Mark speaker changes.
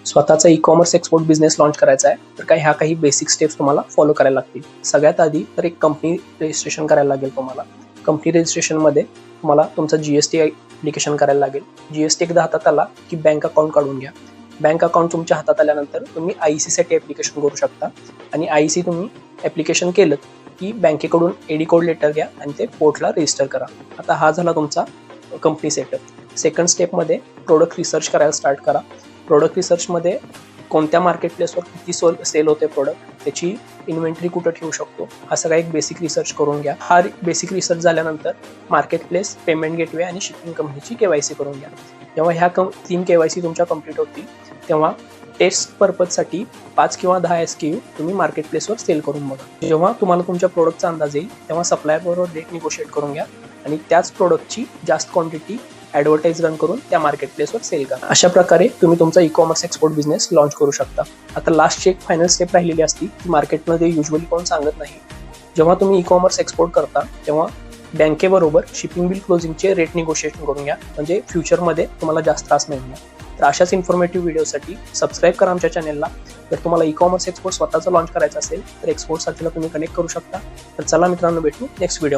Speaker 1: स्वतःचा e commerce export business launch करायचा आहे तर ह्या काही बेसिक स्टेप्स तुम्हाला फॉलो करायला लागतील. सगळ्यात आधी तर एक कंपनी रजिस्ट्रेशन करायला लागेल तुम्हाला. कंपनी रजिस्ट्रेशनमध्ये तुम्हाला तुमचं जीएसटी ॲप्लिकेशन करायला लागेल. जीएसटी एकदा हातात आला की बँक अकाउंट काढून घ्या. बँक अकाउंट तुमच्या हातात आल्यानंतर तुम्ही आयसीसाठी ॲप्लिकेशन करू शकता आणि आयसी तुम्ही ॲप्लिकेशन केलं की बँकेकडून एडी कोड लेटर घ्या आणि ते पोर्टला रजिस्टर करा. आता हा झाला तुमचा कंपनी सेटअप. सेकंड स्टेपमध्ये प्रोडक्ट रिसर्च करायला स्टार्ट करा. प्रोडक्ट रिसर्चमध्ये कोणत्या मार्केट प्लेसवर किती सेल होते प्रोडक्ट, त्याची इन्व्हेंटरी कुठं ठेवू शकतो, हा सगळा एक बेसिक रिसर्च करून घ्या. हा बेसिक रिसर्च झाल्यानंतर मार्केट प्लेस, पेमेंट गेटवे आणि शिपिंग कंपनीची केवायसी करून घ्या. जेव्हा ह्या 3 केवायसी तुमच्या कंप्लीट होतील तेव्हा टेस्ट पर्पजसाठी 5 किंवा 10 SKU तुम्ही मार्केट प्लेसवर सेल करून बघा. जेव्हा तुम्हाला तुमच्या प्रोडक्टचा अंदाज येईल तेव्हा सप्लायरबरोबर रेट निगोशिएट करून घ्या आणि त्याच प्रोडक्टची जास्त क्वांटिटी ॲडव्हर्टाईज रन करून त्या मार्केट प्लेसवर सेल करा. अशा प्रकारे तुम्ही तुमचा e commerce export business launch करू शकता. आता लास्टची एक फायनल स्टेप राहिलेली असती की मार्केटमध्ये युजली कोण सांगत नाही. जेव्हा तुम्ही ई कॉमर्स एक्सपोर्ट करता तेव्हा बँकेबरोबर शिपिंग बिल क्लोजिंगचे रेट निगोशिएशन करून घ्या, म्हणजे फ्युचरमध्ये तुम्हाला जास्त त्रास नाही होणार. तर अशाच इन्फॉर्मेटिव्ह व्हिडिओसाठी सबस्क्राईब करा आमच्या चॅनलला. जर तुम्हाला ई कॉमर्स एक्सपोर्ट स्वतःचं लॉन्च करायचं असेल तर एक्सपोर्ट साठीला तुम्ही कनेक्ट करू शकता. तर चला मित्रांनो, भेटू नेक्स्ट व्हिडिओ.